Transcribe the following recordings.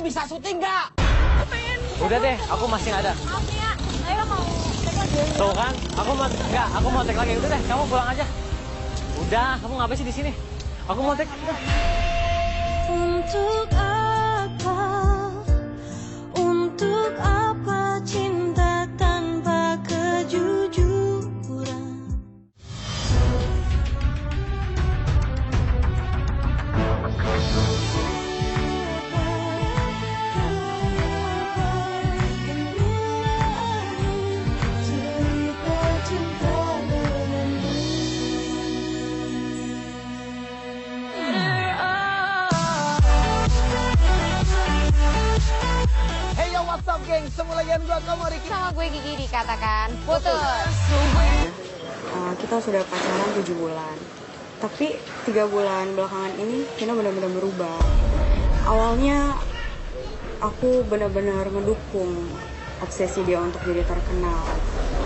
bisa syuting nggak? Udah deh, aku masih ada. Maaf ya, saya mau cek lagi. Tuh kan, aku mau cek lagi. Udah deh, kamu pulang aja. Udah, kamu ngapain sih di sini? Aku mau cek. Untuk apa? Untuk apa cinta tanpa kejujuran? What's up, geng? Semua lagi gua kamu Ricky. Sama gue Gigi dikatakan putus. Kita sudah pacaran 7 bulan. Tapi 3 bulan belakangan ini Vino benar-benar berubah. Awalnya aku benar-benar ngedukung obsesi dia untuk jadi terkenal.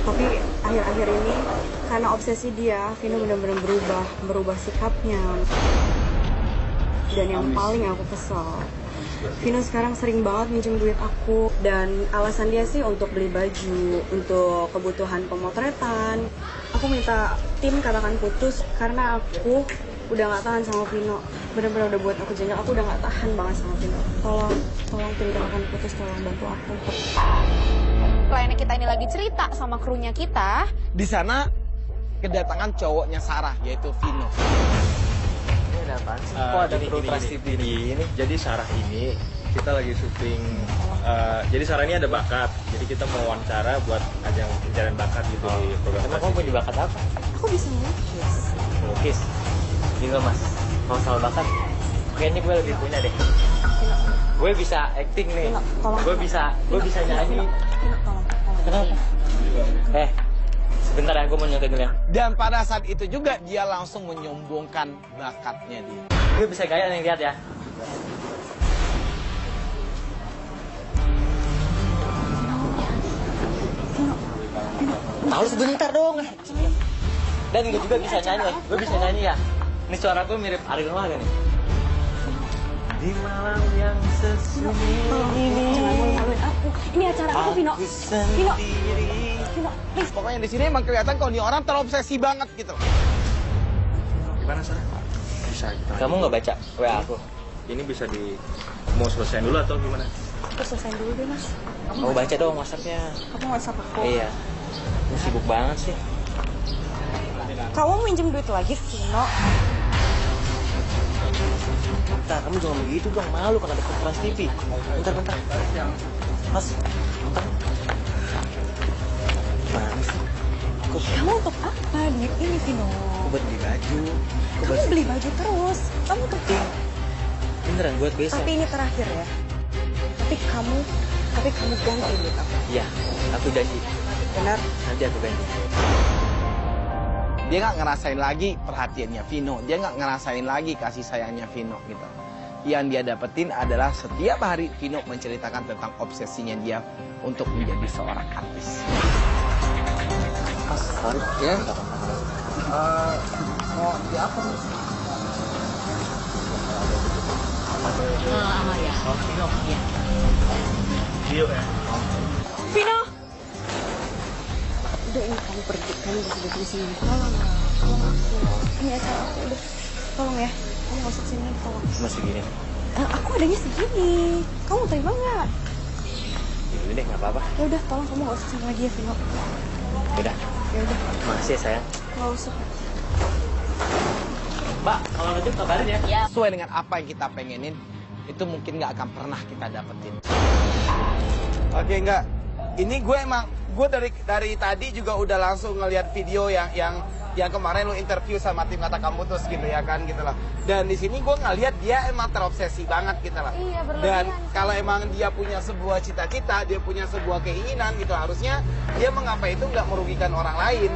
Tapi akhir-akhir ini karena obsesi dia, Vino benar-benar berubah sikapnya. Dan yang paling aku kesal, Vino sekarang sering banget minjem duit aku. Dan alasan dia sih untuk beli baju, untuk kebutuhan pemotretan. Aku minta tim katakan putus karena aku udah gak tahan sama Vino. Bener-bener udah buat aku jengkel, aku udah gak tahan banget sama Vino. Tolong tim katakan putus, tolong bantu aku. Kliennya kita ini lagi cerita sama krunya kita. Di sana kedatangan cowoknya Sarah, yaitu Vino. Ini ada apaan sih? Kok ada kru Trans TV ini? Jadi Sarah ini kita lagi syuting. Jadi Sarah ini ada bakat. Jadi kita mau wawancara buat ajang pencarian bakat gitu di program. Emang kamu punya bakat apa? Aku bisa ngelukis. Melukis. Gini loh mas, kalau soal bakat, kayaknya gue lebih punya deh. Gue bisa acting nih. Gue bisa nyanyi. Kenapa? Sebentar ya, gue mau nyontek dulu ya. Dan pada saat itu juga dia langsung menyombongkan bakatnya dia. Gue bisa gaya nih, lihat ya. Tahu sebentar dong. Dan gue juga bisa nyanyi. Gue bisa nyanyi ya. Ini suara gue mirip Ariel Noah nih. Di malam yang sesunyi ini. Jangan malu-maluin aku. Ini acara aku, Vino. Vino, please. Pokoknya di sini emang kelihatan kalau ini orang terobsesi banget gitu. Gimana Sarah? Bisa kita. Kamu nggak baca WA aku? Ini bisa mau selesai dulu atau gimana? Aku selesai dulu deh, Mas. Kamu baca dong WhatsApp-nya. Kamu WhatsApp aku. Iya. Lu sibuk banget sih. Kamu minjem duit lagi, Vino? Bentar, kamu jangan begitu dong. Malu kan ada Trans TV. Bentar. Mas, bentar. Mana sih? Kamu untuk apa duit ini, Vino? Aku buat beli baju. Kamu beli baju terus. Kamu tuh. Beneran buat besok. Tapi ini terakhir ya. Tapi kamu ganti duit aku. Iya, aku janji. Benar? Nanti aku ganti. Dia nggak ngerasain lagi perhatiannya Vino. Dia nggak ngerasain lagi kasih sayangnya Vino gitu. Yang dia dapetin adalah setiap hari Vino menceritakan tentang obsesinya dia untuk menjadi seorang artis. Mas, sorry. Ya? Mau di apa nih? Ya. Oh, Vino. Iya. Video ya. Vino! Udah ini kamu pergi, kamu gak usah di sini. Tolong aku. Ini acara aku, udah. Tolong ya, kamu gak usah kesini, tolong. Masih gini. Aku adanya segini. Kamu terima nggak? Gini deh, nggak apa-apa. Ya udah, tolong kamu gak usah kesini lagi ya, Vino. Udah. Ya udah. Makasih ya, sayang. Gak usah. Mbak, kalau lanjut kabarin ya. Sesuai dengan apa yang kita pengenin, itu mungkin nggak akan pernah kita dapetin. Oke, enggak. Ini gue dari tadi juga udah langsung ngelihat video yang kemarin lu interview sama tim Katakan Putus gitu ya kan gitu lah. Dan di sini gue ngelihat dia emang terobsesi banget gitu lah. Iya, berlebihan. Dan kalau emang dia punya sebuah cita-cita, dia punya sebuah keinginan gitu, harusnya dia mengapa itu nggak merugikan orang lain.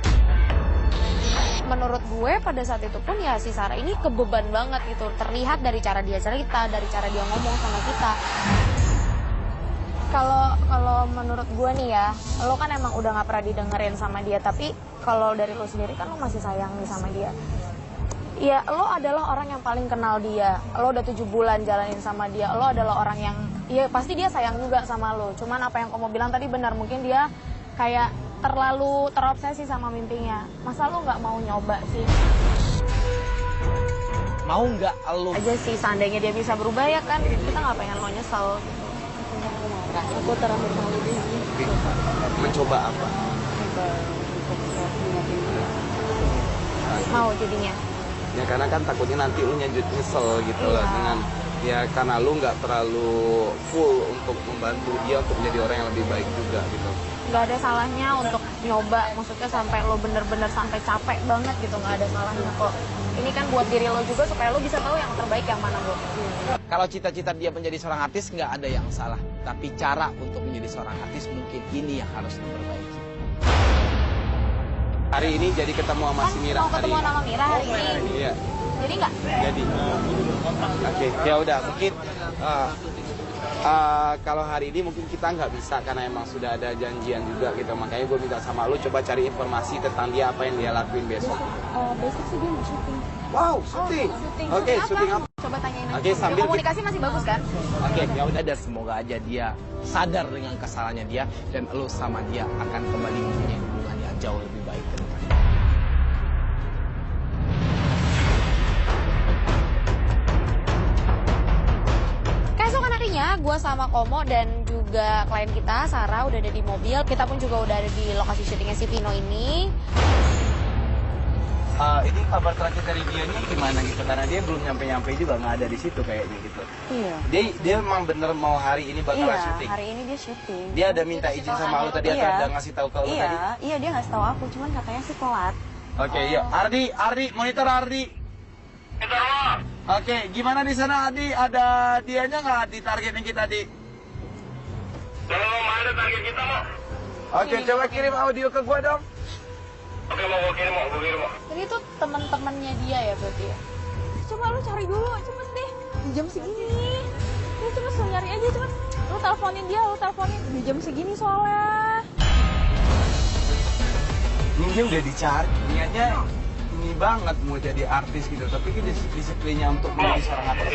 Menurut gue pada saat itu pun ya si Sarah ini kebeban banget gitu. Terlihat dari cara dia cerita, dari cara dia ngomong sama kita. Kalau menurut gue nih ya, lo kan emang udah gak pernah didengerin sama dia, tapi kalau dari lo sendiri kan lo masih sayang nih sama dia. Ya, lo adalah orang yang paling kenal dia. Lo udah 7 bulan jalanin sama dia. Lo adalah orang yang, ya pasti dia sayang juga sama lo. Cuman apa yang kamu bilang tadi benar, mungkin dia kayak terlalu terobsesi sama mimpinya. Masa lo nggak mau nyoba sih? Mau nggak lo? Aja sih, seandainya dia bisa berubah ya kan, kita nggak pengen lo nyesel. Aku terakhir kali ini Mencoba apa? Mau jadinya? Ya karena kan takutnya nanti lu nyesel gitu loh Iya. dengan ya karena lu nggak terlalu full untuk membantu dia untuk menjadi orang yang lebih baik juga gitu. Nggak ada salahnya untuk nyoba, maksudnya sampai lo bener-bener sampai capek banget gitu, nggak ada salahnya kok. Ini kan buat diri lo juga supaya lo bisa tahu yang terbaik yang mana, Bu. Kalau cita-cita dia menjadi seorang artis nggak ada yang salah, tapi cara untuk menjadi seorang artis mungkin ini yang harus diperbaiki. Hari ini jadi ketemu sama si Mira. Mau ketemu sama Mira hari ini. Iya. Jadi nggak? Jadi. Oke, ya udah mungkin kalau hari ini mungkin kita nggak bisa karena emang sudah ada janjian juga gitu. Makanya gue minta sama lu coba cari informasi tentang dia apa yang dia lakuin besok. Besok sih dia mau syuting. Wow, syuting. Oke, syuting apa? Coba tanyain aja. Oke, sambil komunikasi masih bagus kan? Oke, ya udah dan semoga aja dia sadar dengan kesalahannya dia dan lu sama dia akan kembali mempunyai hubungan yang jauh lebih baik ke depan. Keesokan harinya, gue sama Komo dan juga klien kita, Sarah, udah ada di mobil. Kita pun juga udah ada di lokasi syutingnya si Vino ini. Ini kabar terakhir dari Dianya gimana gitu? Karena dia belum nyampe-nyampe juga, nggak ada di situ kayaknya gitu. Iya. Dia memang bener mau hari ini bakalan syuting. Hari ini dia syuting. Dia ada minta izin sama lu tadi atau ada ngasih tahu ke lu tadi? Iya dia ngasih tahu aku, cuman katanya sih telat. Oke, yuk. Ardi, monitor Ardi. Oke, gimana di sana Ardi? Ada dianya nggak di targetnya kita di? Kalau mau ada target kita mau. Oke, coba kirim audio ke gua dong. Oke mau gue kirim mau. Jadi itu teman-temannya dia ya berarti ya? Coba lu cari dulu, cepet deh. Di jam segini. Lu cepet nyari aja, cepet. Lu teleponin dia, Di jam segini soalnya. Ini dia udah dicari. Niatnya ini banget mau jadi artis gitu, tapi kita disiplinnya untuk menjadi seorang artis.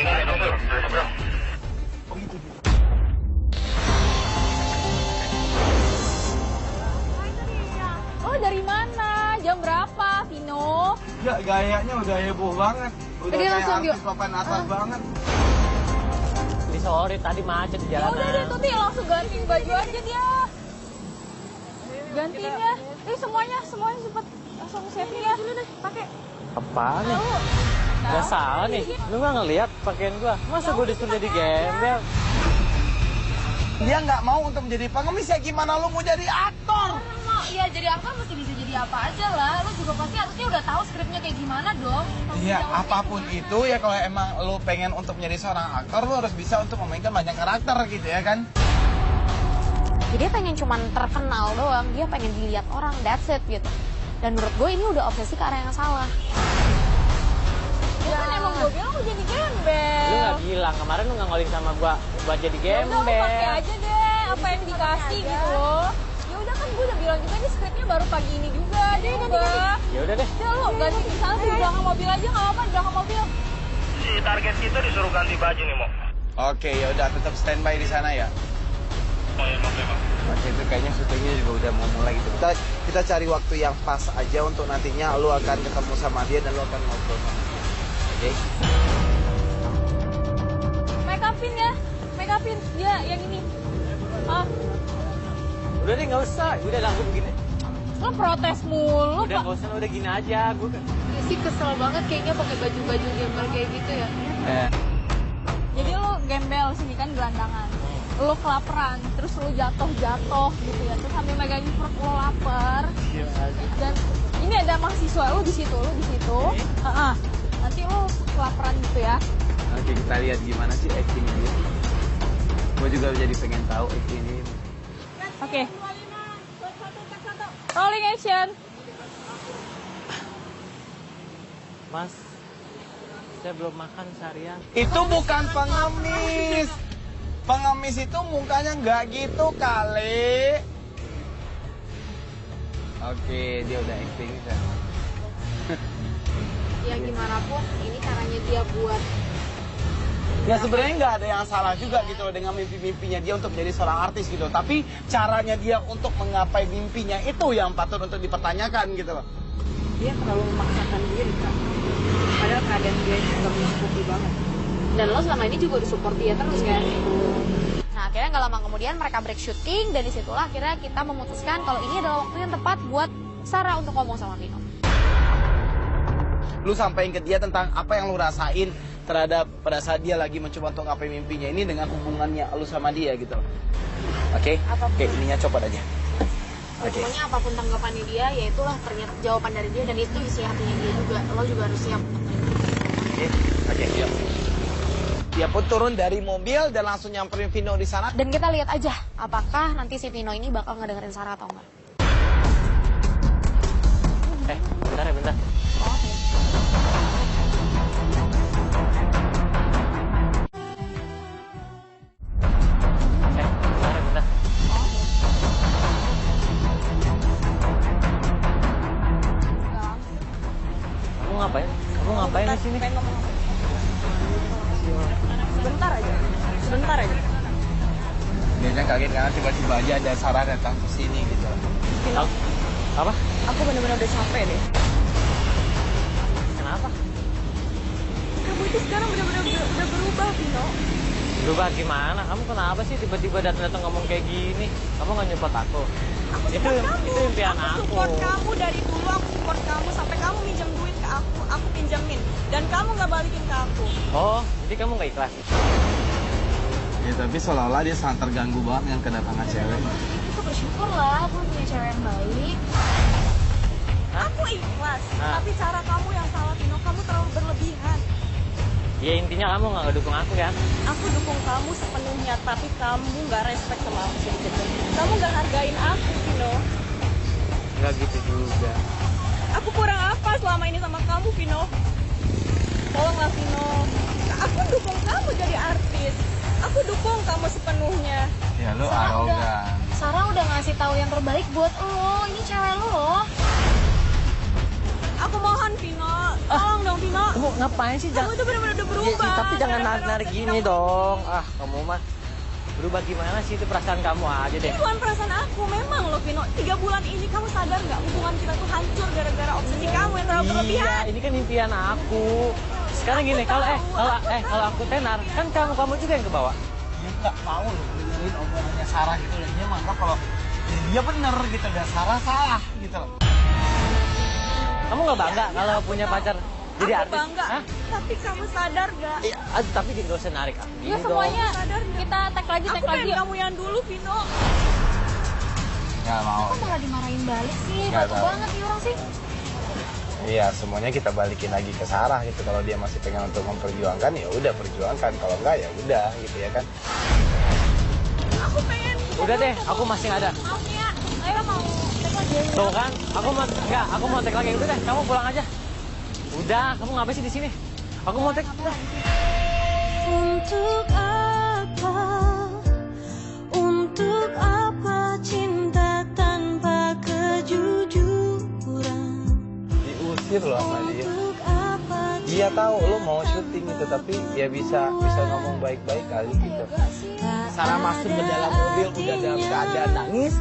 Oh gitu. Oh dari mana? Jam berapa, Vino? Ya gayanya udah heboh banget. Udah Tadi kayak langsung artis papan atas banget. Ini sorry tadi macet di jalanan. Udah deh, Tuti langsung gantiin baju aja dia. Gantiin ya. Semuanya cepet. Langsung saving ya. Pakai. Apaan nih? Gak salah nih. Lu gak ngeliat pakaian gua? Masa gua disuruh jadi gembel? Dia nggak mau untuk menjadi pengemis ya gimana lu mau jadi aktor? Iya jadi aktor mesti bisa jadi apa aja lah. Lu juga pasti harusnya udah tahu skripnya kayak gimana dong. Iya, apapun itu ya kalau emang lu pengen untuk menjadi seorang aktor, lu harus bisa untuk memainkan banyak karakter gitu ya kan? Jadi dia pengen cuman terkenal doang, dia pengen dilihat orang, that's it gitu. Dan menurut gue ini udah obsesi ke arah yang salah. Ya kan emang gue bilang gue jadi gembel. Lu gak bilang, kemarin lu gak ngolin sama gua buat jadi Ya udah lu pakai gembel. aja deh apa yang dikasih gitu loh. Ya udah kan gue udah bilang juga ini skripnya baru pagi ini juga. Dia udah. Ya udah deh. Udah lu ganti di sana di belakang mobil aja nggak apa-apa di belakang mobil. Si target kita disuruh ganti baju nih mau. Oke, ya udah tetap standby di sana ya. Oh iya mau. Oke, itu kayaknya syutingnya juga udah mau mulai gitu. Kita cari waktu yang pas aja untuk nantinya lu akan ketemu sama dia dan lu akan ngobrol sama dia. Oke? Make upin dia yang ini. Udah deh gak usah. Udah langsung begini. Lo protes mulu Udah gak usah, udah gini aja. Gua kan. Ya sih kesel banget kayaknya pakai baju-baju gembel kayak gitu ya. Jadi lo gembel sini kan gelandangan. Lo kelaparan, terus lo jatuh gitu ya. Terus sambil megangin perut lo lapar. Dan ini ada mahasiswa lo di situ. Nanti lo kelaparan gitu ya. Oke, kita lihat gimana sih acting dia. Gue juga jadi pengen tahu acting ini. Oke. Rolling action. Mas, saya belum makan seharian. Itu bukan pengemis. Pengemis itu mukanya nggak gitu kali. Oke, dia udah acting kan. Ya gimana pun, ini caranya dia buat... Ya sebenarnya nggak ada yang salah juga gitu loh dengan mimpi-mimpinya dia untuk menjadi seorang artis gitu. Tapi caranya dia untuk menggapai mimpinya itu yang patut untuk dipertanyakan gitu loh. Dia terlalu memaksakan diri kan. Padahal keadaan dia juga mencukupi banget. Dan lo selama ini juga disupport dia terus kan? Nah akhirnya nggak lama kemudian mereka break syuting. Dan disitulah akhirnya kita memutuskan kalau ini adalah waktu yang tepat buat Sarah untuk ngomong sama Vino. Lu sampaikan ke dia tentang apa yang lu rasain terhadap pada saat dia lagi mencoba untuk ngapain mimpinya ini dengan hubungannya lu sama dia gitu. Oke? Oke, ininya coba aja. Oke. Pokoknya apapun tanggapannya dia, ya itulah ternyata jawaban dari dia dan itu isi hatinya dia juga. Lo juga harus siap. Oke, siap. Dia pun turun dari mobil dan langsung nyamperin Vino di sana. Dan kita lihat aja, apakah nanti si Vino ini bakal ngedengerin Sarah atau enggak. Bentar ya, bentar. Kamu ngapain di sini? Sebentar aja. Dia kaget karena tiba-tiba aja ada Sarah datang ke sini gitu. Apa? Aku benar-benar udah capek deh. Kenapa? Kamu itu sekarang benar-benar udah berubah, Vino. Berubah gimana? Kamu kenapa sih tiba-tiba datang ngomong kayak gini? Kamu nggak nyupport aku? Itu impian aku. Support kamu dari dulu, aku support kamu sampai kamu minjem duit ke aku pinjemin dan kamu nggak balikin ke aku. Oh, jadi kamu nggak ikhlas? Ya tapi seolah-olah dia sangat terganggu banget dengan kedatangan cewek. Aku bersyukur lah, aku punya cewek yang baik. Aku ikhlas, Hah? tapi cara kamu yang salah, Vino. Kamu terlalu berlebihan. Ya intinya kamu nggak dukung aku kan? Aku dukung kamu sepenuhnya, tapi kamu nggak respect sama aku sedikit. Kamu nggak hargain aku, Vino. Nggak gitu juga. Aku kurang apa selama ini sama kamu, Vino? Tolonglah, Vino. Aku dukung kamu jadi artis. Aku dukung kamu sepenuhnya. Ya lu arogan. Sarah udah ngasih tahu yang terbaik buat lo. Ini cewek lo loh. Aku mohon, Vino. Tolong dong, Vino. Kamu ngapain sih? Kamu itu benar-benar udah berubah. Tapi jangan narik-narik gini dong. Ah, kamu mah berubah gimana sih? Itu perasaan kamu aja deh. Ini bukan perasaan aku, memang loh, Vino. 3 bulan ini kamu sadar nggak hubungan kita tuh hancur gara-gara obsesi kamu yang terlalu berlebihan. Iya, ini kan impian aku. Sekarang gini, kalau aku tenar, kan kamu juga yang kebawa. Dia nggak mau loh dengerin omongannya Sarah gitu dan dia menganggap kalau dia bener gitu dan Sarah salah gitu loh. Kamu nggak bangga kalau punya pacar jadi Aku artis? bangga, Hah? tapi kamu sadar nggak? Iya, tapi gak usah narik aku. Ya semuanya kita tag lagi, Aku pengen kamu yang dulu, Vino. Nggak mau. Kok malah dimarahin balik sih? Nggak Batu tahu. banget nih orang sih. Iya, semuanya kita balikin lagi ke Sarah gitu. Kalau dia masih pengen untuk memperjuangkan, ya udah perjuangkan. Kalau enggak, ya udah gitu ya kan. Aku pengen. Udah deh, aku masih ada. Maaf ya, ayo mau tag lagi. Tuh kan, aku mau tag lagi. Udah deh, kamu pulang aja. Udah, kamu ngapain sih di sini? Aku mau tag. Untuk apa? Untuk apa cinta tanpa kejujuran? Diusir loh sama dia. Untuk apa? Dia tahu lo mau syuting gitu, tapi ya bisa ngomong baik-baik kali gitu. Sarah masuk ke dalam mobil udah dalam keadaan nangis.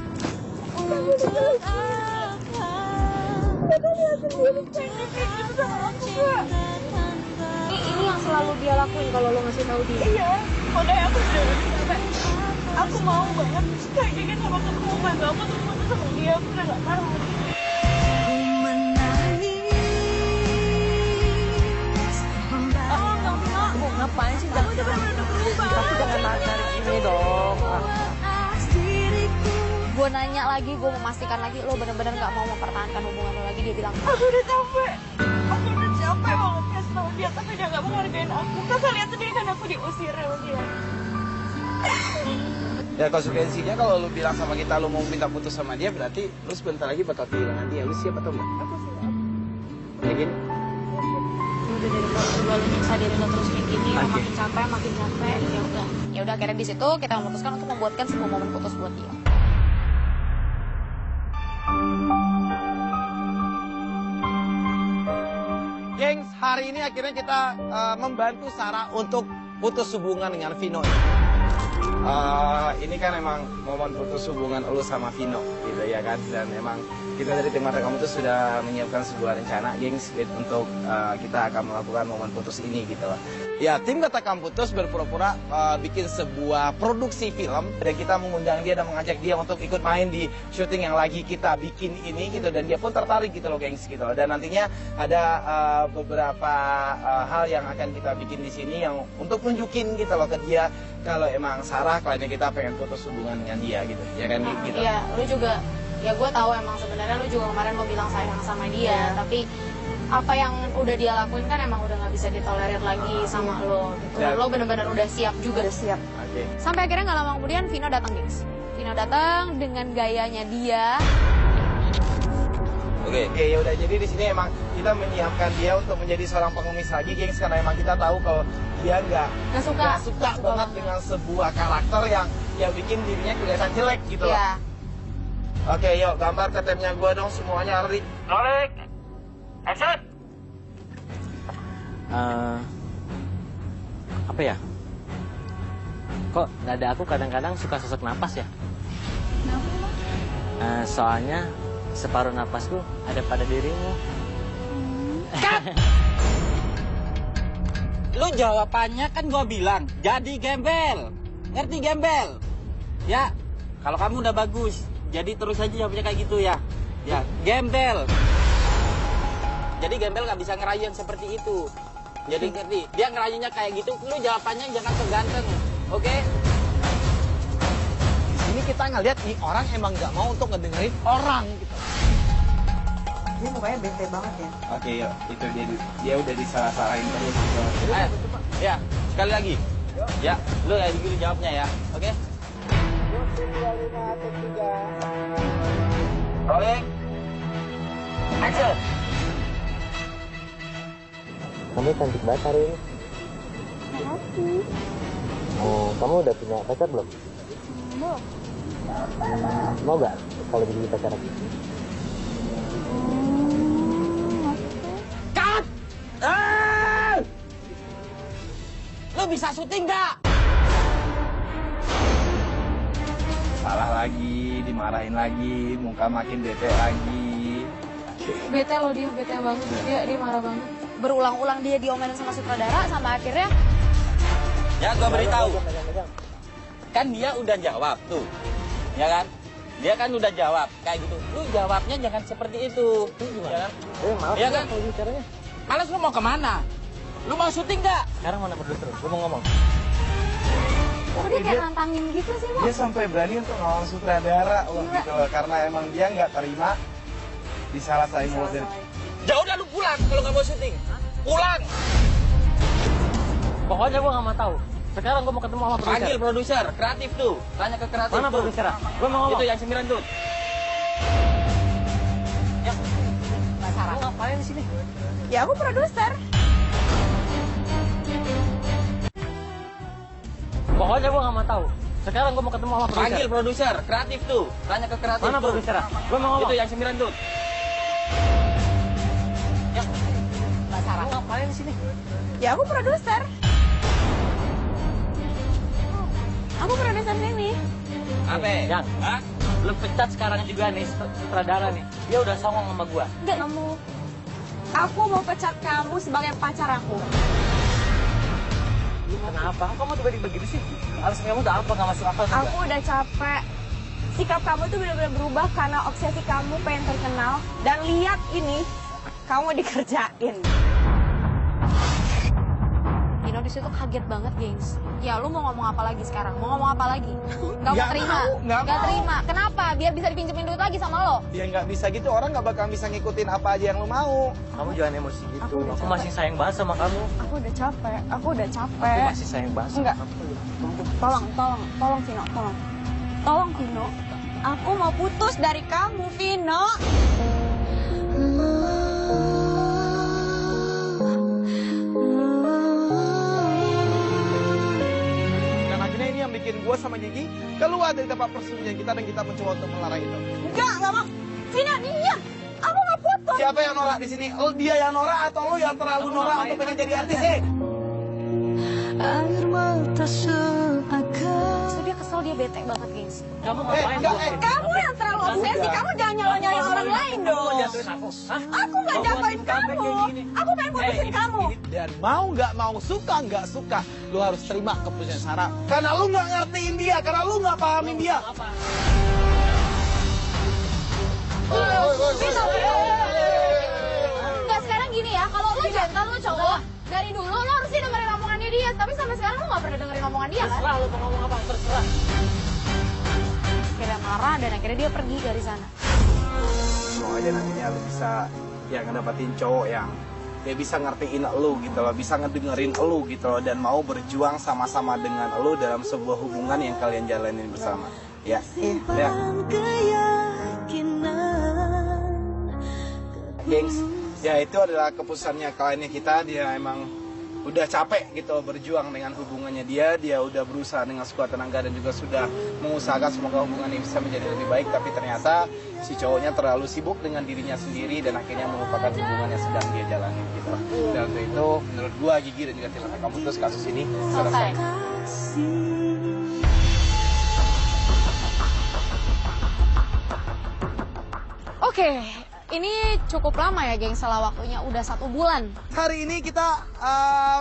Untuk apa? Ini yang selalu dia lakuin kalau lo ngasih tahu dia. Iya, makanya aku udah capek. Aku mau banget kayak gini sama kamu, bantu aku tuh putus sama dia. Aku udah gak tahu. Tolong dong, Vino. Kamu ngapain sih? Kamu tuh benar-benar berubah. Tapi jangan narik gini dong. Gue nanya lagi, gue memastikan lagi, lo bener-bener gak mau mempertahankan hubungan lo lagi. Dia bilang, Aku udah capek. Aku udah capek banget kasih tau dia, tapi dia gak menghargain aku. Kakak lihat sendiri kan aku diusir sama dia. Ya konsekuensinya kalau lu bilang sama kita lu mau minta putus sama dia, berarti lu sebentar lagi bakal kehilangan dia. Lu siap atau enggak? Aku siap. Yakin? udah daripada lo nyiksa diri lo terus kayak gini, lo makin capek, ya udah akhirnya di situ kita memutuskan untuk membuatkan sebuah momen putus buat dia. Gengs, hari ini akhirnya kita membantu Sarah untuk putus hubungan dengan Vino. Ini kan emang momen putus hubungan lu sama Vino gitu ya kan. Dan emang kita dari tim Mata Kamu tuh sudah menyiapkan sebuah rencana gengs untuk kita akan melakukan momen putus ini gitu loh. Ya, tim Kata Kamu Putus berpura-pura bikin sebuah produksi film dan kita mengundang dia dan mengajak dia untuk ikut main di syuting yang lagi kita bikin ini gitu, dan dia pun tertarik gitu loh gengs gitu loh. Dan nantinya ada beberapa hal yang akan kita bikin di sini yang untuk nunjukin gitu loh ke dia kalau emang Sarah kliennya kita pengen putus hubungan dengan dia gitu. Ya kan gitu. Iya, lu juga, ya gue tahu emang sebenarnya lu juga kemarin mau bilang sayang sama dia, tapi apa yang udah dia lakuin kan emang udah nggak bisa ditolerir lagi sama lo gitu. Dan Lo bener-bener udah siap juga. Udah siap. Oke. Sampai akhirnya nggak lama kemudian Vino datang, gengs. Vino datang dengan gayanya dia. Oke, ya udah, jadi di sini emang kita menyiapkan dia untuk menjadi seorang pengemis lagi, gengs, karena emang kita tahu kalau dia nggak suka banget dengan sebuah karakter yang bikin dirinya kelihatan jelek gitu loh. Iya. Oke, yuk gambar ke timnya gue dong semuanya, Rik. Rolling. Action. Apa ya? Kok dada aku kadang-kadang suka sesak napas ya? Soalnya separuh napasku ada pada dirimu. Lu jawabannya kan gue bilang, jadi gembel. Ngerti gembel? Ya, kalau kamu udah bagus, jadi terus aja jawabnya kayak gitu ya. Ya, gembel. Jadi gembel nggak bisa ngerayu yang seperti itu. Jadi ngerti? Dia ngerayunya kayak gitu, lu jawabannya jangan seganteng. Oke? Di sini kita ngeliat nih orang emang nggak mau untuk ngedengerin orang gitu. Dia mukanya bete banget ya. Oke, yuk, itu dia udah disalah-salahin terus gitu. Ayo, ya, sekali lagi. Ya, lu kayak gitu jawabnya ya. Oke? Rolling. Action. Kamu cantik banget hari ini. Makasih. Kamu udah punya pacar belum? Belum. Mau gak kalau jadi pacaran? Maksudnya? Cut! Lu bisa syuting nggak? Salah lagi, dimarahin lagi, muka makin bete lagi. Bete loh dia, bete banget. Dia marah banget. Berulang-ulang dia diomelin sama sutradara, sampai akhirnya Ya, gua beritahu. Kan dia udah jawab tuh. Ya kan? Dia kan udah jawab kayak gitu. Lu jawabnya jangan seperti itu. Ya kan? Maaf Iya kan? kalau bicaranya. Males lu mau kemana? Lu mau syuting nggak? Sekarang mana produser? Gue mau ngomong. kok dia kayak nantangin gitu sih, Mo? Dia sampai berani untuk ngelawan sutradara loh gitu loh, karena emang dia nggak terima disalah-salahin mulu. Ya udah lu pulang kalau nggak mau syuting. Pulang. Pokoknya gue gak mau tahu. Sekarang gue mau ketemu sama produser. Panggil produser, kreatif tuh. Tanya ke kreatif Mana tuh. produser? Gue mau ngomong. Itu yang 9 tuh. Ya. Lu ngapain di sini? Ya aku produser. Pokoknya gue gak mau tahu. Sekarang gue mau ketemu sama produser. Panggil produser, kreatif tuh. Tanya ke kreatif Mana tuh. produser? Gue mau ngomong. Itu yang 9 tuh. Ya. Lu ngapain di sini? Ya aku produser. Aku produser sini. Apa? Yang. Hah? Lu pecat sekarang juga nih sutradara nih. Dia udah songong sama gue. Enggak, kamu. Aku mau pecat kamu sebagai pacar aku. Kenapa? Kamu tiba-tiba begitu sih? Alasan kamu udah apa? Gak masuk akal juga. Aku udah capek. Sikap kamu tuh benar-benar berubah karena obsesi kamu pengen terkenal. Dan lihat ini, kamu dikerjain. Vino di situ kaget banget, gengs. Ya, lu mau ngomong apa lagi sekarang? Mau ngomong apa lagi? Gak mau terima. nggak mau. Terima. Kenapa? Biar bisa dipinjemin duit lagi sama lo. Ya nggak bisa gitu, orang nggak bakal bisa ngikutin apa aja yang lu mau. Kamu jangan emosi gitu. Aku udah Aku capek. masih sayang banget sama kamu. Aku udah capek. Aku udah Aku capek. masih sayang banget sama Enggak. kamu. Tolong Vino, tolong. Tolong Vino. Aku mau putus dari kamu, Vino. Dan akhirnya ini yang bikin gue sama Gigi keluar dari tempat persembunyian kita dan kita mencoba untuk melarang itu. Enggak mau. Vino, diam. Aku mau putus. Siapa yang norak di sini? Dia yang norak atau lu yang terlalu norak untuk pengen jadi artis? Air mata seakan. Dia kesel, dia bete banget, guys. Kamu ngapain? Kamu yang terlalu obsesi, kamu jangan nyalahin orang lain dong. Aku nggak jatuhin kamu. Aku pengen putusin kamu. Dan mau nggak mau, suka nggak suka, lu harus terima keputusan Sarah. Karena lu nggak ngertiin dia, karena lu nggak pahamin dia. Enggak, sekarang gini ya, kalau lu jantan, lu cowok, dari dulu lu harus sih dengerin omongannya dia, tapi sampai sekarang lu nggak pernah dengerin omongan dia kan? Terserah lu mau ngomong apa, terserah. Akhirnya marah dan akhirnya dia pergi dari sana. Semoga aja nantinya lu bisa ya ngedapetin cowok yang dia bisa ngertiin lu gitu loh, bisa ngedengerin lu gitu loh, dan mau berjuang sama-sama dengan lu dalam sebuah hubungan yang kalian jalanin bersama. Ya. Ya. Gengs, ya itu adalah keputusannya kliennya kita. Dia emang udah capek gitu berjuang dengan hubungannya dia udah berusaha dengan sekuat tenaga dan juga sudah mengusahakan semoga hubungannya bisa menjadi lebih baik, tapi ternyata si cowoknya terlalu sibuk dengan dirinya sendiri dan akhirnya melupakan hubungan yang sedang dia jalani gitu. Dan untuk itu menurut gua Gigi dan juga tim Kamu Putus, kasus ini selesai. Oke, ini cukup lama ya, geng. Salah waktunya udah 1 bulan. Hari ini kita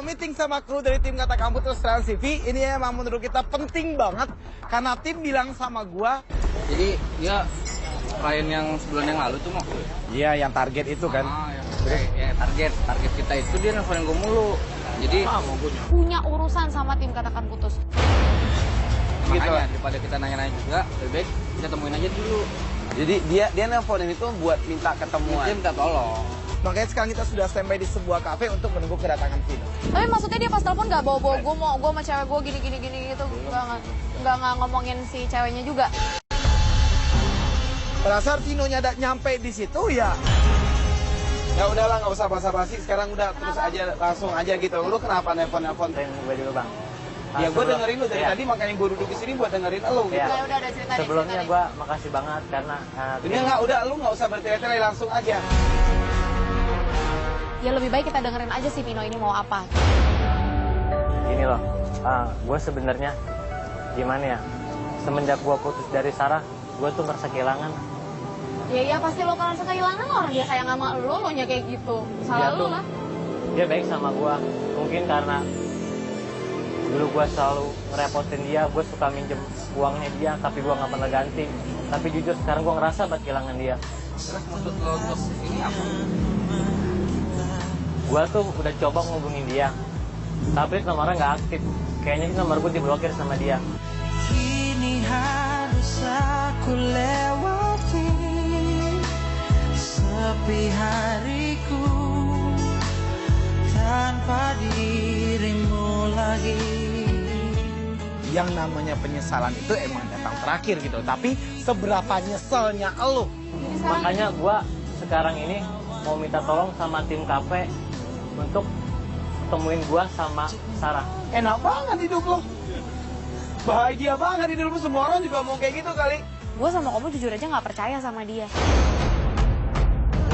meeting sama kru dari tim Kata Kamu Putus Trans TV. Ini emang menurut kita penting banget karena tim bilang sama gua. Jadi dia klien yang sebulan yang lalu tuh mau. Iya, yang target itu kan. Ya target kita itu dia nelfonin gue mulu. Jadi Punya urusan sama tim Katakan Putus. makanya daripada kita nanya-nanya juga, lebih baik kita temuin aja dulu. Jadi dia nelponin itu buat minta ketemuan. Dia minta tolong. Makanya sekarang kita sudah standby di sebuah kafe untuk menunggu kedatangan Vino. Tapi maksudnya dia pas telepon nggak bawa-bawa gue sama cewek gue gini gitu, nggak ngomongin si ceweknya juga. Pada saat Vino-nya nyampe di situ ya udahlah, nggak usah basa-basi, sekarang udah terus aja langsung aja gitu. Lu kenapa nelpon Gue dulu bang. Ya gue dengerin lu dari tadi, makanya gue duduk di sini buat dengerin lu gitu. Ya udah ada cerita. Sebelumnya gue makasih banget karena Ini lu nggak usah bertele-tele, langsung aja. Ya lebih baik kita dengerin aja si Vino ini mau apa. gini loh, gue sebenarnya gimana ya, semenjak gue putus dari Sarah, gue tuh merasa kehilangan. Ya pasti lo kalau kehilangan orang dia sayang sama lo nya kayak gitu. Salah lo lah. Dia baik sama gue, mungkin karena dulu gue selalu ngerepotin dia, gue suka minjem uangnya dia, tapi gue nggak pernah ganti. Tapi jujur sekarang gue ngerasa banget kehilangan dia. Terus maksud lo untuk ini apa? Gue tuh udah coba ngubungin dia, tapi nomornya nggak aktif. Kayaknya sih nomor gue diblokir sama dia. Kini harus aku lewati sepi hariku tanpa dirimu lagi. Yang namanya penyesalan itu emang datang terakhir gitu, tapi seberapa nyeselnya lo? Makanya gue sekarang ini mau minta tolong sama tim kafe untuk temuin gue sama Sarah. Enak banget hidup lo, bahagia banget hidup lo, semua orang juga mau kayak gitu kali. Gue sama kamu jujur aja nggak percaya sama dia.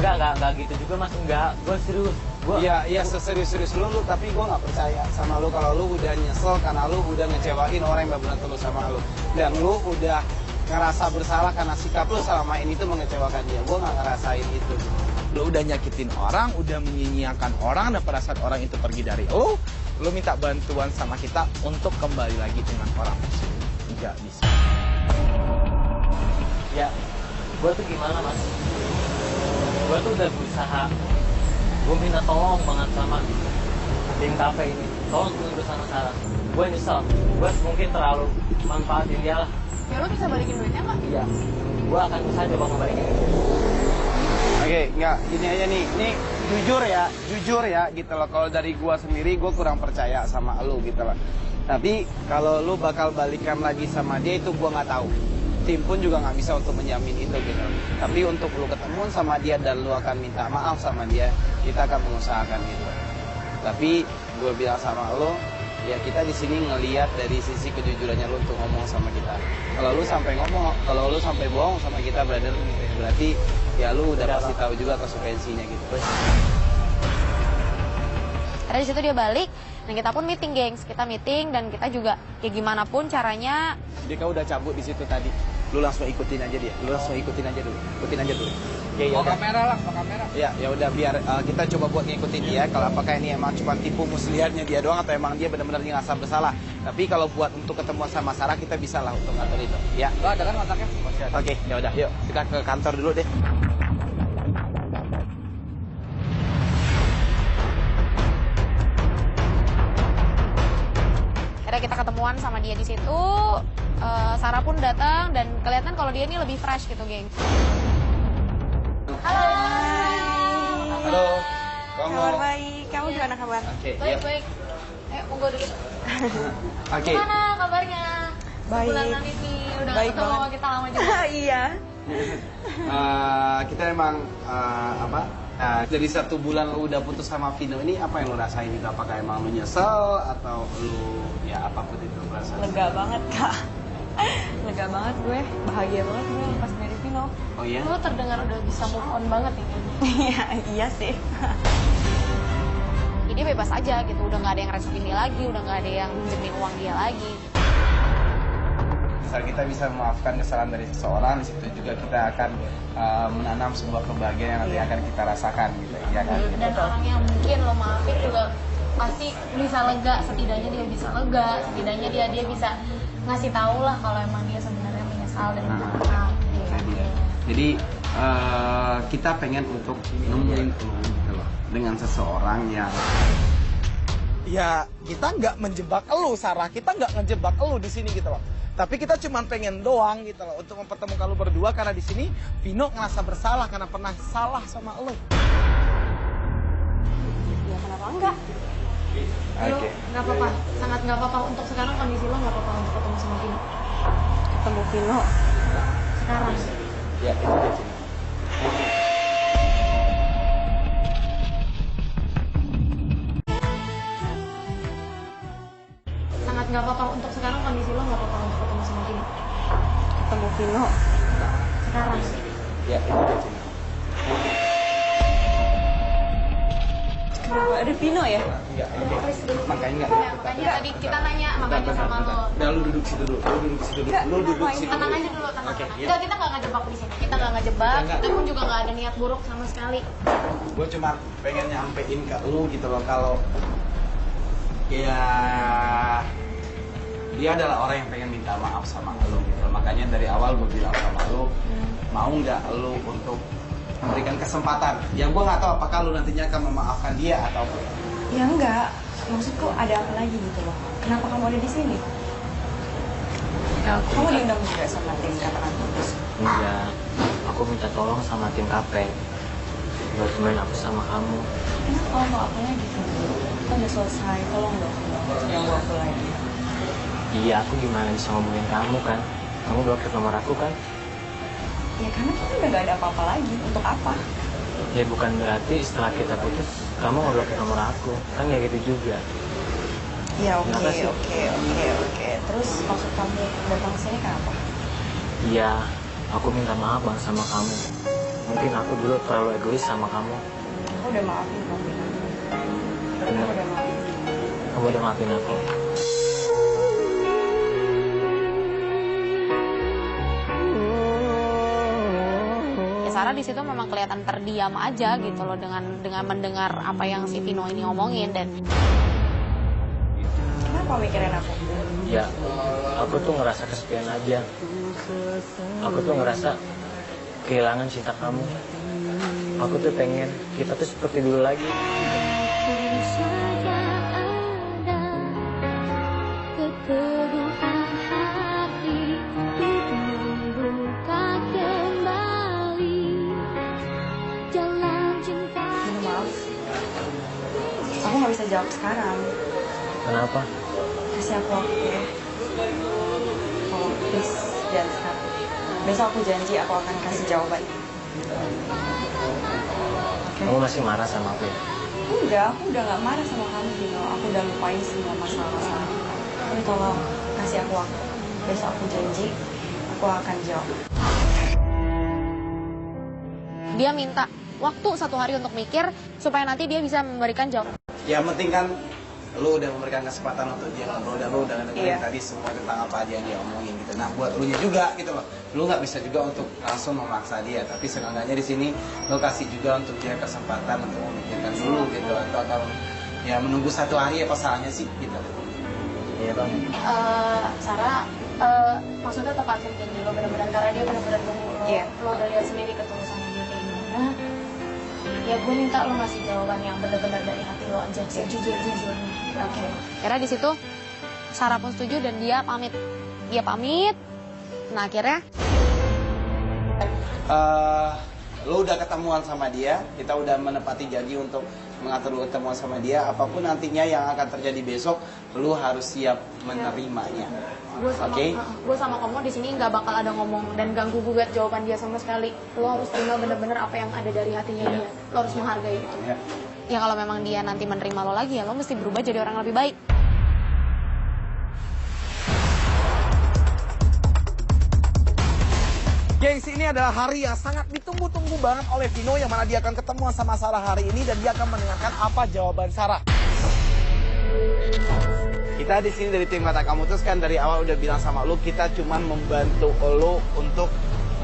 Enggak gitu juga mas, enggak, gue serius. Iya seserius-serius lu, tapi gue nggak percaya sama lu kalau lu udah nyesel karena lu udah ngecewain orang yang benar-benar tulus sama lu, dan lu udah ngerasa bersalah karena sikap lu selama ini tuh mengecewakan dia. Gue nggak ngerasain itu. Lu udah nyakitin orang, udah menyia-nyiakan orang, dan pada saat orang itu pergi dari lu minta bantuan sama kita untuk kembali lagi dengan orang tersebut. Nggak bisa. Ya, gue tuh gimana mas? Gue tuh udah berusaha, gue minta tolong banget sama tim kafe ini, tolong temuin gue sama Sarah. Gue nyesel, gue mungkin terlalu manfaatin dia lah. Ya lo bisa balikin duitnya nggak? Iya, gue akan bisa coba ngebalikin. Oke, nggak, gini aja nih, ini jujur ya gitu loh. Kalau dari gua sendiri, gua kurang percaya sama lu gitu loh. Tapi kalau lu bakal balikan lagi sama dia itu gua nggak tahu. Tim pun juga nggak bisa untuk menjamin itu gitu. Tapi untuk lu ketemu sama dia dan lu akan minta maaf sama dia, kita akan mengusahakan itu. Tapi gua bilang sama lu, Ya kita di sini ngelihat dari sisi kejujurannya lu untuk ngomong sama kita. Kalau lu sampai ngomong, kalau lu sampai bohong sama kita, brother, berarti ya lu udah pasti tahu juga konsekuensinya gitu. Karena di situ dia balik, dan kita pun meeting, gengs. Kita meeting dan kita juga ya gimana pun caranya. Dia udah cabut di situ tadi. Lu langsung ikutin aja dia. Lu langsung ikutin aja dulu. Ikutin aja dulu. Ya, Bawa kamera lah, bawa kamera. Ya udah biar kita coba buat ngikutin dia. Kalau apakah ini emang cuma tipu muslihatnya dia doang atau emang dia benar-benar ngerasa bersalah. Tapi kalau buat untuk ketemu sama Sarah kita bisa lah untuk ngatur itu. Ya. Lo ada kan kontaknya? Oke, ya udah. Yuk kita ke kantor dulu deh. Akhirnya kita ketemuan sama dia di situ. Sarah pun datang dan kelihatan kalau dia ini lebih fresh gitu, gengs. Halo. Halo. Kabar baik. Kamu gimana kabar? Oke, Baik. Ayo, monggo dulu. Oke. Gimana kabarnya? Baik. Sebulanan ini udah Baik ketemu banget. kita lama juga. Iya. Kita emang dari 1 bulan lu udah putus sama Vino ini, apa yang lu rasain itu? Apakah emang lu nyesel atau lu ya apapun itu perasaan? Lega banget, Kak. Lega banget gue. Bahagia banget gue pas dari Vino. Oh iya? Lu terdengar udah bisa move on banget ini. Iya sih. Jadi bebas aja gitu, udah nggak ada yang restuin dia lagi, udah nggak ada yang pinjemin uang dia lagi. Misal kita bisa memaafkan kesalahan dari seseorang, di situ juga kita akan menanam sebuah kebahagiaan yang nanti akan kita rasakan gitu ya kan. Dan orang yang mungkin lo maafin juga pasti bisa lega, setidaknya dia bisa lega, setidaknya dia bisa ngasih tahu lah kalau emang dia sebenarnya menyesal dan maaf. Jadi kita pengen untuk nemuin lu gitu loh, dengan seseorang yang ya kita nggak menjebak elu, Sarah, kita nggak ngejebak elu di sini gitu loh. Tapi kita cuma pengen doang gitu loh untuk mempertemukan lu berdua, karena di sini Vino ngerasa bersalah karena pernah salah sama lu. Ya kenapa enggak? Lo nggak apa-apa, sangat nggak apa-apa untuk sekarang, kondisi lo nggak apa-apa untuk ketemu sama Vino. Ketemu Vino. Sekarang. Ya, itu dia sini. Sangat nggak apa-apa untuk sekarang, kondisi lo nggak apa-apa untuk ketemu sama Vino. Ketemu Vino. Sekarang. Ya, itu dia sini. Kenapa ada Vino ya? Enggak, makanya enggak. Ya, makanya tadi kita nanya makanya sama lo. Nah, lu duduk situ dulu. Lu duduk situ dulu. Lu duduk situ dulu. Tenang aja dulu, tenang. Oke, iya. Enggak, kita nggak ngejebak di sini. Kita nggak ngejebak. Kita pun juga nggak ada niat buruk sama sekali. Gue cuma pengen nyampein ke lu gitu loh, kalau ya dia adalah orang yang pengen minta maaf sama lu gitu loh. Makanya dari awal gue bilang sama lu, mau nggak lu untuk memberikan kesempatan. Ya gue nggak tahu apakah lu nantinya akan memaafkan dia atau Ya enggak. Maksudku ada apa lagi gitu loh. Kenapa kamu ada di sini? Ya, Kamu diundang juga sama tim katakan putus. Iya, aku minta tolong sama tim KP buat temenin aku sama kamu. Kenapa kamu mau apa lagi? Kan udah selesai, tolong dong. Ganggu aku lagi. Iya, aku gimana bisa ngomongin kamu kan? Kamu blokir nomor aku kan? Ya karena kita udah gak ada apa-apa lagi. Untuk apa? Ya bukan berarti setelah kita putus kamu ngeblokir nomor aku. Kan ya gitu juga. Ya oke. Kenapa sih? Terus maksud kamu datang sini kenapa? Iya, aku minta maaf bang sama kamu. Mungkin aku dulu terlalu egois sama kamu. Aku udah maafin kamu. Bener. Aku udah maafin. Kamu udah maafin aku. Ya Sarah di situ memang kelihatan terdiam aja gitu loh dengan mendengar apa yang si Vino ini ngomongin. Dan Kenapa mikirin aku? Ya, aku tuh ngerasa kesepian aja. Aku tuh ngerasa kehilangan cinta kamu. Aku tuh pengen kita tuh seperti dulu lagi. Aku nggak bisa jawab sekarang. Kenapa? Kasih aku waktu ya. Oh, please, jangan sekarang. Besok aku janji aku akan kasih jawaban. Kamu masih marah sama aku ya? Enggak, aku udah gak marah sama kamu, Vino. Aku udah lupain semua masalah. Tapi tolong kasih aku waktu. Besok aku janji, aku akan jawab. Dia minta waktu 1 hari untuk mikir supaya nanti dia bisa memberikan jawaban. Ya penting kan lu udah memberikan kesempatan untuk dia ngobrol dan lu udah dengerin tadi semua tentang apa aja yang dia omongin gitu. Nah buat lu juga gitu loh, lu nggak bisa juga untuk langsung memaksa dia, tapi seenggaknya di sini lu kasih juga untuk dia kesempatan untuk memikirkan dulu gitu, atau ya menunggu 1 hari apa salahnya sih gitu. Iya bang. Sarah, maksudnya tepatin janji lo benar-benar karena dia benar-benar nunggu lo. Lo udah lihat sendiri ketulusannya dia kayak gimana. Ya gue minta lo ngasih jawaban yang benar-benar dari hati lo aja, sejujur-jujurnya. Oke. Karena di situ Sarah pun setuju dan dia pamit. Dia pamit. Nah akhirnya lo udah ketemuan sama dia, kita udah menepati janji untuk mengatur lu ketemuan sama dia. Apapun nantinya yang akan terjadi besok, lu harus siap menerimanya. Gue sama kamu di sini nggak bakal ada ngomong dan ganggu gugat jawaban dia sama sekali. Lo harus terima bener-bener apa yang ada dari hatinya dia. Lo harus menghargai itu. Ya kalau memang dia nanti menerima lo lagi ya lo mesti berubah jadi orang yang lebih baik. Gengs, ini adalah hari yang sangat ditunggu-tunggu banget oleh Vino, yang mana dia akan ketemuan sama Sarah hari ini dan dia akan mendengarkan apa jawaban Sarah. Kita di sini dari tim Kata Kamu Putus kan dari awal udah bilang sama lu, kita cuman membantu lu untuk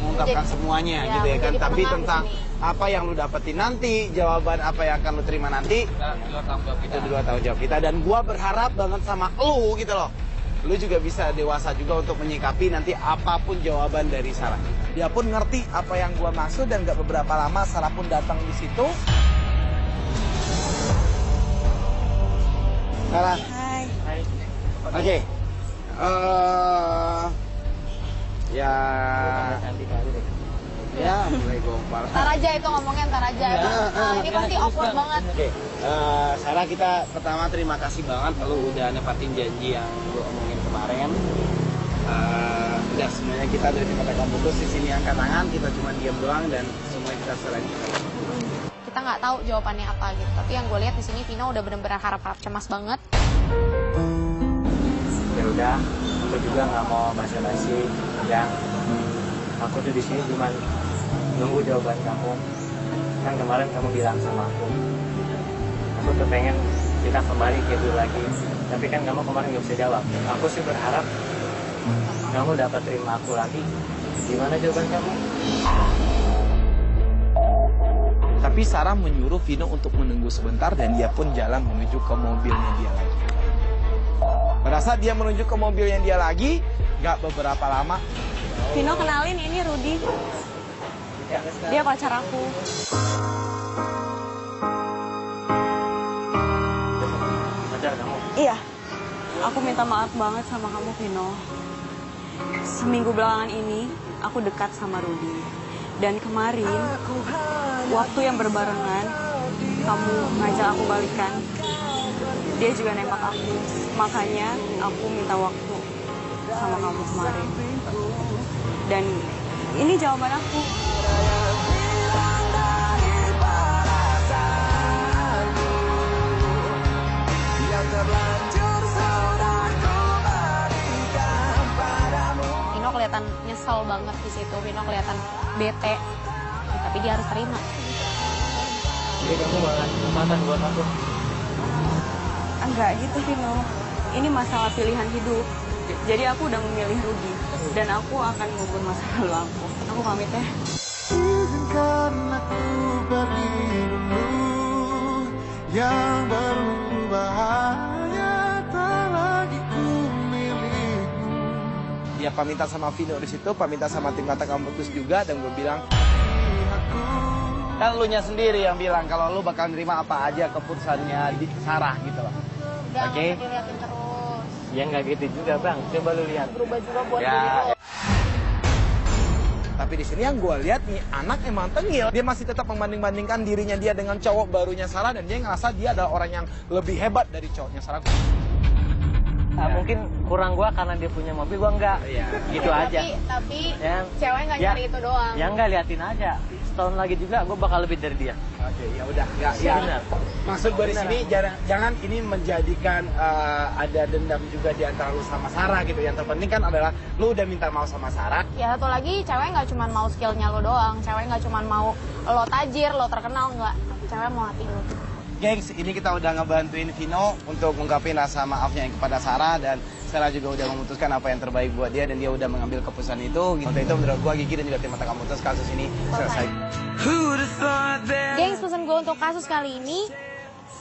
mengungkapkan semuanya ya, gitu ya kan. Tapi tentang apa yang lu dapetin nanti, jawaban apa yang akan lu terima nanti, itu di luar tanggung jawab kita. Dan gua berharap banget sama lu gitu loh. Lu juga bisa dewasa juga untuk menyikapi nanti apapun jawaban dari Sarah. Dia pun ngerti apa yang gua maksud dan gak beberapa lama Sarah pun datang di situ. Sarah. Hai. Oke. Ya. Ya, mulai gompal. Ntar aja itu ngomongnya, ntar aja. Ini pasti awkward banget. Oke. Sarah, kita pertama terima kasih banget lu udah nepatin janji yang lu omongin kemarin. Udah semuanya kita dari Tim Kata Kamu Putus di sini angkat tangan, kita cuma diam doang dan semuanya kita serahin. Kita nggak tahu jawabannya apa gitu. Tapi yang gue lihat di sini Vino udah bener-bener harap-harap cemas banget. Ya udah, aku juga nggak mau basa-basi. Ya, aku tuh di sini cuma nunggu jawaban kamu. Kan kemarin kamu bilang sama aku tuh pengen kita kembali kayak dulu lagi. Tapi kan kamu kemarin nggak bisa jawab. Aku sih berharap kamu dapat terima aku lagi. Gimana jawaban kamu? Tapi Sarah menyuruh Vino untuk menunggu sebentar dan dia pun jalan menuju ke mobilnya dia lagi. Pada saat dia menuju ke mobilnya dia lagi, gak beberapa lama. Vino, kenalin, ini Rudy. Dia pacar aku. Pacar kamu? Iya. Aku minta maaf banget sama kamu, Vino. Seminggu belakangan ini, aku dekat sama Rudy. Dan kemarin, waktu yang berbarengan, kamu ngajak aku balikan. Dia juga nembak aku. Makanya aku minta waktu sama kamu kemarin. Dan ini jawaban aku. Vino kelihatan nyesel banget di situ. Vino kelihatan bete. Tapi dia harus terima. Jadi kamu malah kesempatan buat aku. Enggak gitu, Vino. Ini masalah pilihan hidup. Jadi aku udah memilih Rudy. Dan aku akan ngubur masa lalu aku. Aku pamit ya. Izinkan aku pergi dulu, yang berubah hanya tak lagi ku milikmu. Dia pamitan sama Vino di situ, pamitan sama Tim Kata Kamu Putus juga, dan gue bilang, kan lu nya sendiri yang bilang kalau lu bakal nerima apa aja keputusannya di Sarah gitu loh. Udah, Oke. nggak usah diliatin terus. Ya nggak gitu juga bang, coba lu lihat. Berubah juga buat Ya. diri lo. Tapi di sini yang gue lihat nih, anak emang tengil. Dia masih tetap membanding-bandingkan dirinya dia dengan cowok barunya Sarah, dan dia ngerasa dia adalah orang yang lebih hebat dari cowoknya Sarah. Mungkin kurang gua karena dia punya mobil, gua enggak. Iya. Gitu aja. Tapi Ya. cewek nggak Ya. nyari itu doang. Ya enggak, liatin aja. tahun lagi juga gue bakal lebih dari dia. Oke, ya udah, nggak ya. Benar. Maksud gue di sini jangan ini menjadikan ada dendam juga di antara lu sama Sarah gitu. Yang terpenting kan adalah lu udah minta maaf sama Sarah. Ya satu lagi, cewek nggak cuma mau skillnya lo doang, cewek nggak cuma mau lo tajir, lo terkenal, nggak. Cewek mau hati lo. Gengs, ini kita udah ngebantuin Vino untuk ngungkapin rasa maafnya kepada Sarah, dan Sarah juga udah memutuskan apa yang terbaik buat dia dan dia udah mengambil keputusan itu. Untuk itu menurut gua Gigi dan juga tim Mata Kamutus kasus ini selesai. Gengs, pesan gue untuk kasus kali ini,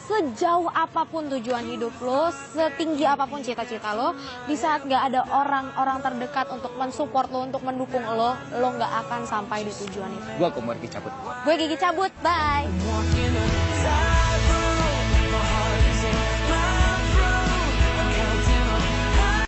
sejauh apapun tujuan hidup lo, setinggi apapun cita-cita lo, di saat gak ada orang-orang terdekat untuk mensupport lo, untuk mendukung lo gak akan sampai di tujuan itu. Gua Komar Gigi cabut. Gue Gigi cabut, bye.